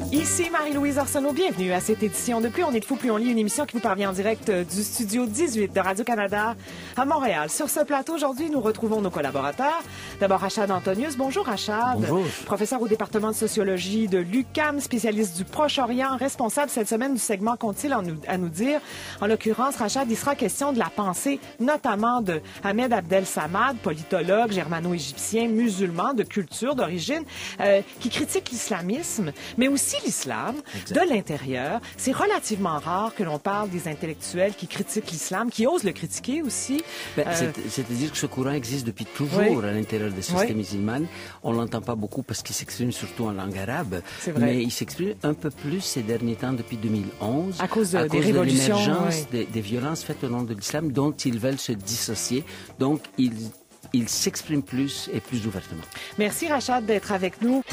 Ici Marie-Louise Arsenault, bienvenue à cette édition de Plus on est de fou, plus on lit, une émission qui vous parvient en direct du studio 18 de Radio-Canada à Montréal. Sur ce plateau, aujourd'hui, nous retrouvons nos collaborateurs. D'abord, Rachad Antonius. Bonjour, Rachad. Bonjour. Professeur au département de sociologie de l'UQAM, spécialiste du Proche-Orient, responsable cette semaine du segment Qu'ont-ils à nous dire? En l'occurrence, Rachad, il sera question de la pensée, notamment de Ahmed Abdel Samad, politologue germano-égyptien, musulman de culture, d'origine, qui critique l'islamisme, mais aussi l'islam de l'intérieur. C'est relativement rare que l'on parle des intellectuels qui critiquent l'islam, qui osent le critiquer aussi. C'est-à-dire que ce courant existe depuis toujours à l'intérieur des sociétés musulmanes. On l'entend pas beaucoup parce qu'il s'exprime surtout en langue arabe, mais il s'exprime un peu plus ces derniers temps depuis 2011 à cause des révolutions, de l'émergence des violences faites au nom de l'islam dont ils veulent se dissocier. Donc ils s'expriment plus et plus ouvertement. Merci Rachad d'être avec nous.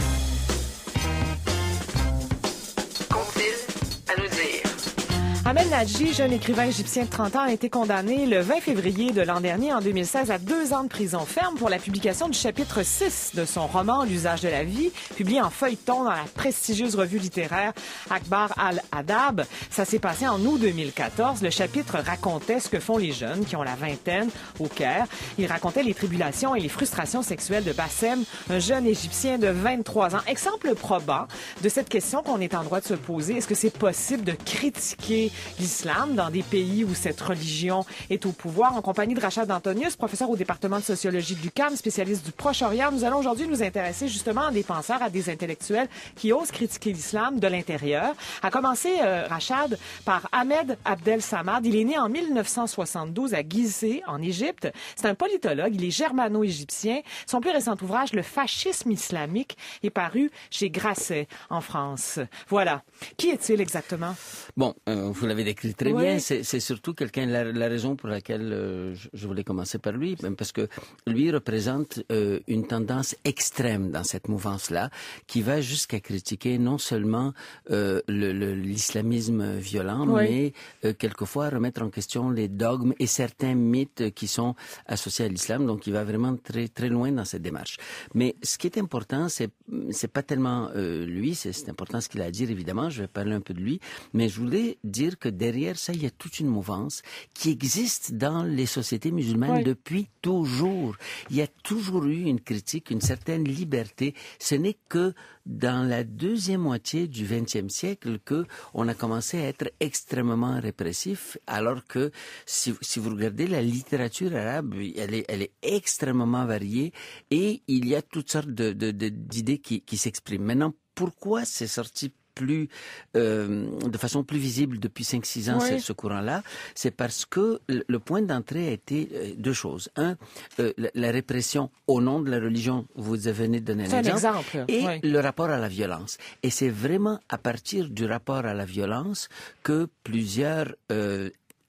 Ahmed Nadji, jeune écrivain égyptien de 30 ans, a été condamné le 20 février de l'an dernier, en 2016, à 2 ans de prison ferme pour la publication du chapitre 6 de son roman L'usage de la vie, publié en feuilleton dans la prestigieuse revue littéraire Akhbar al-Adab. Ça s'est passé en août 2014. Le chapitre racontait ce que font les jeunes qui ont la vingtaine au Caire. Il racontait les tribulations et les frustrations sexuelles de Bassem, un jeune Égyptien de 23 ans. Exemple probant de cette question qu'on est en droit de se poser. Est-ce que c'est possible de critiquer l'islam dans des pays où cette religion est au pouvoir? En compagnie de Rachad Antonius, professeur au département de sociologie de l'UQAM, spécialiste du Proche-Orient, nous allons aujourd'hui nous intéresser justement à des penseurs, à des intellectuels qui osent critiquer l'islam de l'intérieur. À commencer, Rachad, par Ahmed Abdel Samad. Il est né en 1972 à Gizeh, en Égypte. C'est un politologue, il est germano-égyptien. Son plus récent ouvrage, Le fascisme islamique, est paru chez Grasset, en France. Voilà. Qui est-il exactement? Bon, vous l'avez décrit très bien. C'est surtout quelqu'un, la raison pour laquelle je voulais commencer par lui, parce que lui représente une tendance extrême dans cette mouvance-là, qui va jusqu'à critiquer non seulement l'islamisme violent, mais quelquefois remettre en question les dogmes et certains mythes qui sont associés à l'islam. Donc, il va vraiment très très loin dans cette démarche. Mais ce qui est important, c'est pas tellement lui, c'est important ce qu'il a à dire, évidemment. Je vais parler un peu de lui, mais je voulais dire que derrière ça, il y a toute une mouvance qui existe dans les sociétés musulmanes depuis toujours. Il y a toujours eu une critique, une certaine liberté. Ce n'est que dans la deuxième moitié du XXe siècle que on a commencé à être extrêmement répressif, alors que si vous regardez la littérature arabe, elle est extrêmement variée et il y a toutes sortes d'idées qui s'expriment. Maintenant, pourquoi c'est sorti de façon plus visible depuis 5-6 ans, ce courant-là, c'est parce que le point d'entrée a été deux choses. Un, la répression au nom de la religion, vous venez de donner un exemple, et le rapport à la violence. Et c'est vraiment à partir du rapport à la violence que plusieurs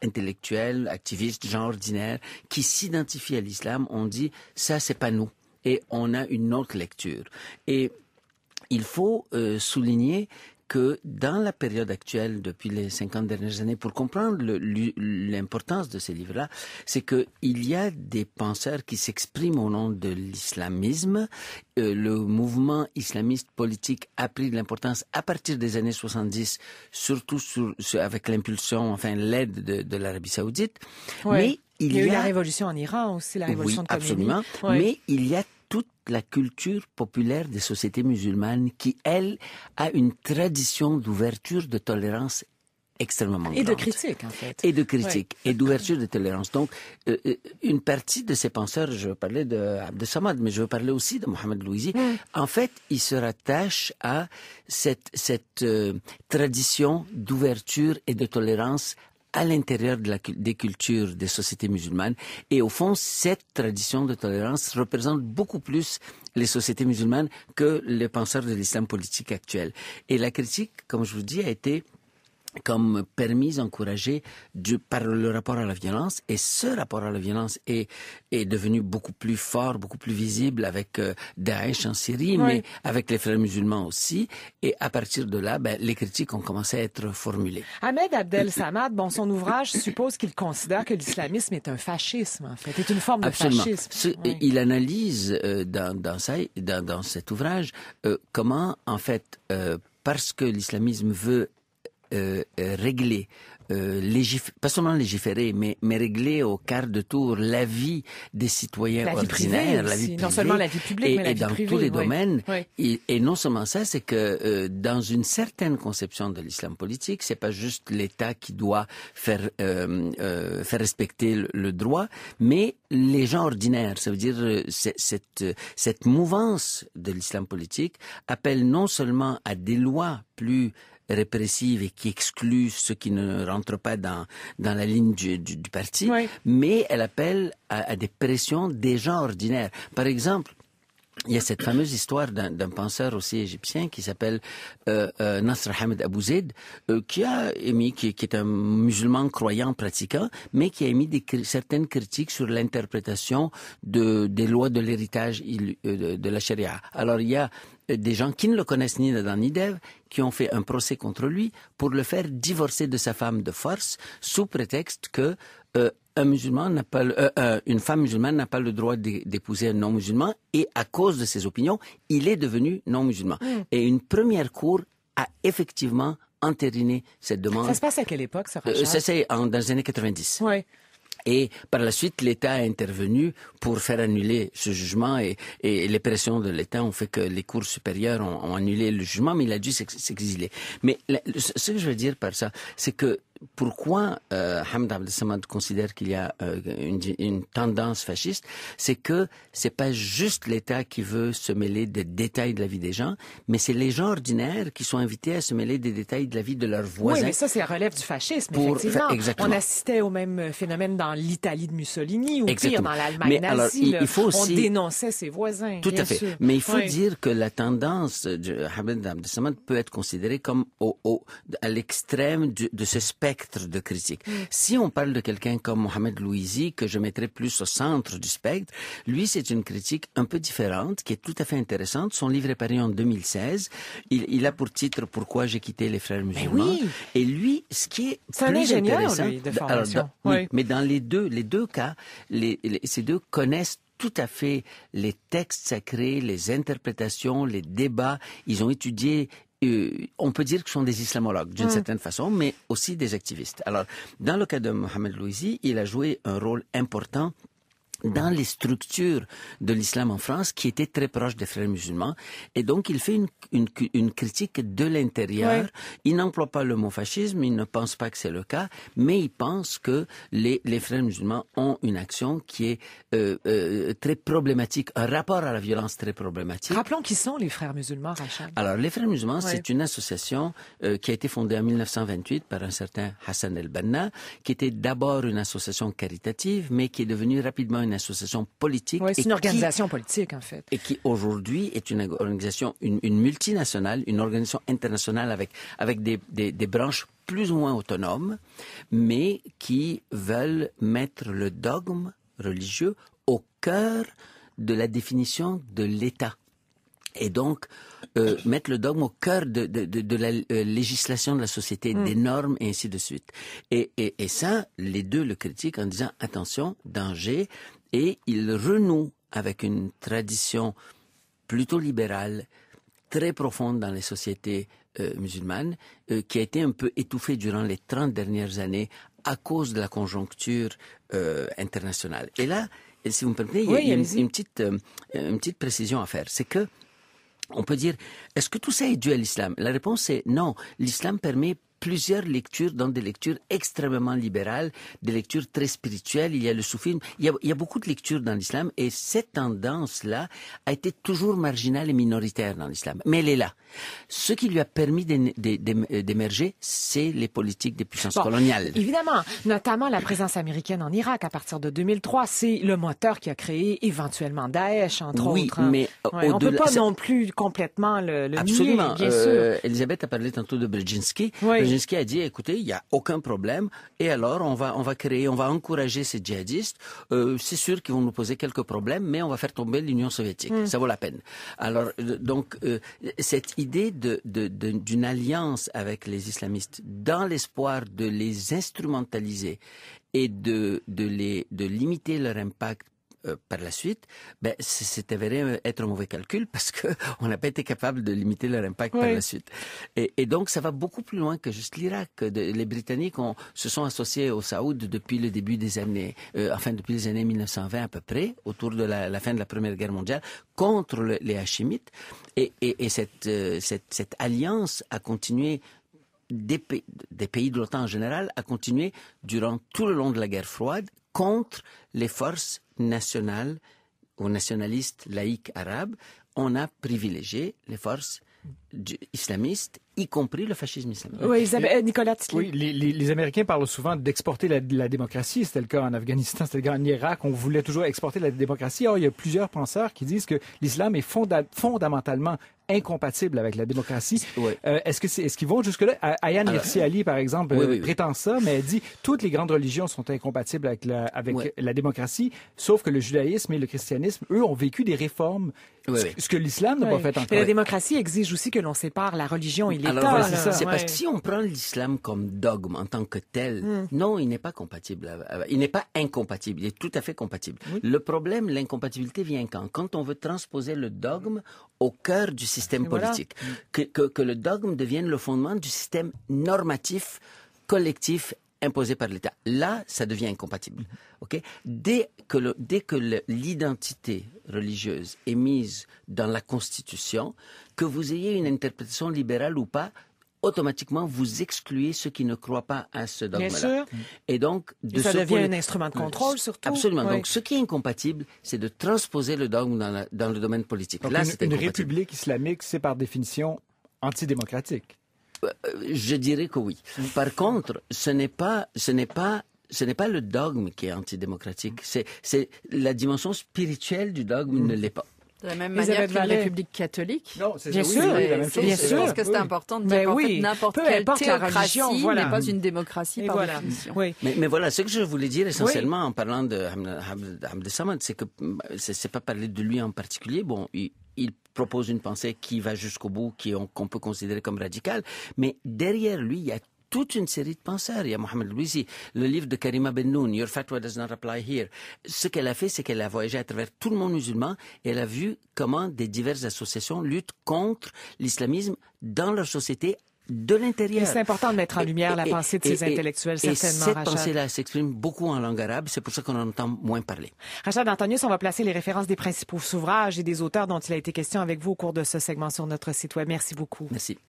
intellectuels, activistes, gens ordinaires, qui s'identifient à l'islam, ont dit « ça, c'est pas nous ». Et on a une autre lecture. Et il faut souligner que dans la période actuelle, depuis les 50 dernières années, pour comprendre l'importance de ces livres-là, c'est que il y a des penseurs qui s'expriment au nom de l'islamisme. Le mouvement islamiste politique a pris de l'importance à partir des années 70, surtout avec l'impulsion, enfin l'aide de l'Arabie Saoudite. Mais il y a eu la révolution en Iran aussi, la révolution de Khomeini. Absolument. Mais il y a toute la culture populaire des sociétés musulmanes qui, elle, a une tradition d'ouverture, de tolérance extrêmement grande. Et de critique, en fait. Et de critique, et d'ouverture de tolérance. Donc, une partie de ces penseurs, je veux parler d'Abdel Samad, mais je veux parler aussi de Mohamed Louisi, en fait, ils se rattachent à cette tradition d'ouverture et de tolérance à l'intérieur des cultures des sociétés musulmanes. Et au fond, cette tradition de tolérance représente beaucoup plus les sociétés musulmanes que les penseurs de l'islam politique actuel. Et la critique, comme je vous dis, a été comme permise, encouragée par le rapport à la violence. Et ce rapport à la violence est devenu beaucoup plus fort, beaucoup plus visible avec Daesh en Syrie, mais avec les frères musulmans aussi. Et à partir de là, les critiques ont commencé à être formulées. Ahmed Abdel Samad, son ouvrage suppose qu'il considère que l'islamisme est un fascisme, en fait, est une forme de fascisme. Il analyse dans cet ouvrage comment, en fait, parce que l'islamisme veut régler, pas seulement légiférer, mais régler au quart de tour la vie des citoyens ordinaires, la vie privée, non seulement la vie publique, mais la vie privée. Et dans tous les domaines. Et non seulement ça, c'est que dans une certaine conception de l'islam politique, c'est pas juste l'État qui doit faire respecter le droit, mais les gens ordinaires. Ça veut dire cette mouvance de l'islam politique appelle non seulement à des lois plus répressive et qui exclut ceux qui ne rentrent pas dans la ligne du parti, mais elle appelle à des pressions des gens ordinaires. Par exemple, il y a cette fameuse histoire d'un penseur aussi égyptien qui s'appelle Nasr Hamed Abou Zeid, qui est un musulman croyant pratiquant, mais qui a émis certaines critiques sur l'interprétation des lois de l'héritage de la charia. Alors il y a des gens qui ne le connaissent ni d'Adam ni d'Ève, qui ont fait un procès contre lui pour le faire divorcer de sa femme de force, sous prétexte que une femme musulmane n'a pas le droit d'épouser un non-musulman, et à cause de ses opinions, il est devenu non-musulman. Et une première cour a effectivement entériné cette demande. Ça se passe à quelle époque, ça, Rachad? Ça, c'est dans les années 90. Oui. Et par la suite, l'État a intervenu pour faire annuler ce jugement, et les pressions de l'État ont fait que les cours supérieures ont annulé le jugement, mais il a dû s'exiler. Mais ce que je veux dire par ça, c'est que pourquoi Hamd Abdel Samad considère qu'il y a une tendance fasciste, c'est que c'est pas juste l'État qui veut se mêler des détails de la vie des gens, mais c'est les gens ordinaires qui sont invités à se mêler des détails de la vie de leurs voisins. Oui, mais ça, relève du fascisme, effectivement. Exactement. On assistait au même phénomène dans l'Italie de Mussolini, ou pire, dans l'Allemagne nazie. Alors, il faut aussi... On dénonçait ses voisins. Tout à fait. Sûr. Mais il faut dire que la tendance de Hamd Abdel Samad peut être considérée comme à l'extrême de ce spectre de critique. Si on parle de quelqu'un comme Mohamed Louisi, que je mettrais plus au centre du spectre, lui, c'est une critique un peu différente, qui est tout à fait intéressante. Son livre est paru en 2016. Il a pour titre « Pourquoi j'ai quitté les frères musulmans ». Oui. Et lui, ce qui est c'est plus un ingénieur, intéressant... lui, de formation. Oui, mais dans les deux cas, ces deux connaissent tout à fait les textes sacrés, les interprétations, les débats. Ils ont étudié... on peut dire que ce sont des islamologues d'une certaine façon, mais aussi des activistes. Alors, dans le cas de Mohamed Louisi, il a joué un rôle important dans les structures de l'islam en France, qui étaient très proches des frères musulmans. Et donc, il fait une critique de l'intérieur. Il n'emploie pas le mot fascisme, il ne pense pas que c'est le cas, mais il pense que les frères musulmans ont une action qui est très problématique, un rapport à la violence très problématique. Rappelons qui sont les frères musulmans, Rachad. Alors, les frères musulmans, c'est une association qui a été fondée en 1928 par un certain Hassan el-Banna, qui était d'abord une association caritative, mais qui est devenue rapidement une association politique. Oui, c'est une organisation politique, en fait. Et qui, aujourd'hui, est une organisation, une multinationale, une organisation internationale avec des branches plus ou moins autonomes, mais qui veulent mettre le dogme religieux au cœur de la définition de l'État. Et donc, mettre le dogme au cœur de la législation de la société, des normes, et ainsi de suite. Et ça, les deux le critiquent en disant, attention, danger, et il renoue avec une tradition plutôt libérale, très profonde dans les sociétés musulmanes, qui a été un peu étouffée durant les 30 dernières années à cause de la conjoncture internationale. Et là, si vous me permettez, il y a une petite précision à faire. C'est que on peut dire, est-ce que tout ça est dû à l'islam? La réponse est non. L'islam permet plusieurs lectures, dans des lectures extrêmement libérales, des lectures très spirituelles. Il y a le soufisme. Il y a beaucoup de lectures dans l'islam, et cette tendance-là a été toujours marginale et minoritaire dans l'islam. Mais elle est là. Ce qui lui a permis d'émerger, c'est les politiques des puissances coloniales. Évidemment, notamment la présence américaine en Irak à partir de 2003. C'est le moteur qui a créé éventuellement Daesh, entre autres. Oui, mais on peut pas non plus complètement le absolument. nier, bien sûr. Elisabeth a parlé tantôt de Brzezinski. Oui. Brzezinski a dit, écoutez, il n'y a aucun problème, et alors on va encourager ces djihadistes. C'est sûr qu'ils vont nous poser quelques problèmes, mais on va faire tomber l'Union soviétique. Ça vaut la peine. Alors, donc, cette idée d'une alliance avec les islamistes dans l'espoir de les instrumentaliser et de limiter leur impact par la suite, c'est avéré être un mauvais calcul parce que on n'a pas été capable de limiter leur impact par la suite. Et donc, ça va beaucoup plus loin que juste l'Irak. Les Britanniques se sont associés aux Saouds depuis le début des années, depuis les années 1920 à peu près, autour de la fin de la Première Guerre mondiale, contre les Hachimites. Et cette alliance a continué des pays de l'OTAN en général, a continué durant tout le long de la guerre froide contre les forces nationales ou nationalistes laïques arabes. On a privilégié les forces islamistes, y compris le fascisme islamique. Oui, Nicolas Tisley. Oui, les Américains parlent souvent d'exporter la démocratie. C'était le cas en Afghanistan, c'était le cas en Irak. On voulait toujours exporter la démocratie. Or, il y a plusieurs penseurs qui disent que l'islam est fondamentalement incompatible avec la démocratie. Oui. Est-ce qu'ils vont jusque-là? Ayaan Hirsi Ali, par exemple, prétend ça, mais elle dit toutes les grandes religions sont incompatibles avec la démocratie, sauf que le judaïsme et le christianisme, eux, ont vécu des réformes, ce que l'islam n'a pas fait encore. Et la démocratie exige aussi que l'on sépare la religion et l'État. Alors, c'est parce que si on prend l'islam comme dogme en tant que tel, non, il n'est pas compatible. Il n'est pas incompatible, il est tout à fait compatible. Oui. Le problème, l'incompatibilité vient quand on veut transposer le dogme au cœur du système politique. Que le dogme devienne le fondement du système normatif, collectif, imposé par l'État. Là, ça devient incompatible. Okay? Dès que l'identité religieuse est mise dans la Constitution, que vous ayez une interprétation libérale ou pas, automatiquement, vous excluez ceux qui ne croient pas à ce dogme-là. Bien sûr. Et donc, ça devient un instrument de contrôle, surtout. Absolument. Oui. Donc, ce qui est incompatible, c'est de transposer le dogme dans le domaine politique. Donc, là, une république islamique, c'est par définition antidémocratique. Je dirais que oui. Par contre, ce n'est pas le dogme qui est antidémociatique. C'est la dimension spirituelle du dogme ne l'est pas. De la même manière qu'une république catholique. Non, c'est bien sûr, la même chose. Bien sûr. Je pense que c'est important de dire qu'en fait, n'importe quelle théocratie n'est pas une démocratie par définition. Oui. Mais voilà, ce que je voulais dire essentiellement en parlant de Hamd Samad, c'est que c'est pas parler de lui en particulier. Bon, il propose une pensée qui va jusqu'au bout, qu'on peut considérer comme radicale, mais derrière lui, il y a toute une série de penseurs. Il y a Mohamed Louisi, le livre de Karima Bennoun, Your Fatwa Does Not Apply Here. Ce qu'elle a fait, c'est qu'elle a voyagé à travers tout le monde musulman et elle a vu comment des diverses associations luttent contre l'islamisme dans leur société de l'intérieur. Et c'est important de mettre en lumière la pensée de ces intellectuels, certainement, Rachad. Cette pensée-là s'exprime beaucoup en langue arabe, c'est pour ça qu'on en entend moins parler. Rachad Antonius, on va placer les références des principaux ouvrages et des auteurs dont il a été question avec vous au cours de ce segment sur notre site web. Merci beaucoup. Merci.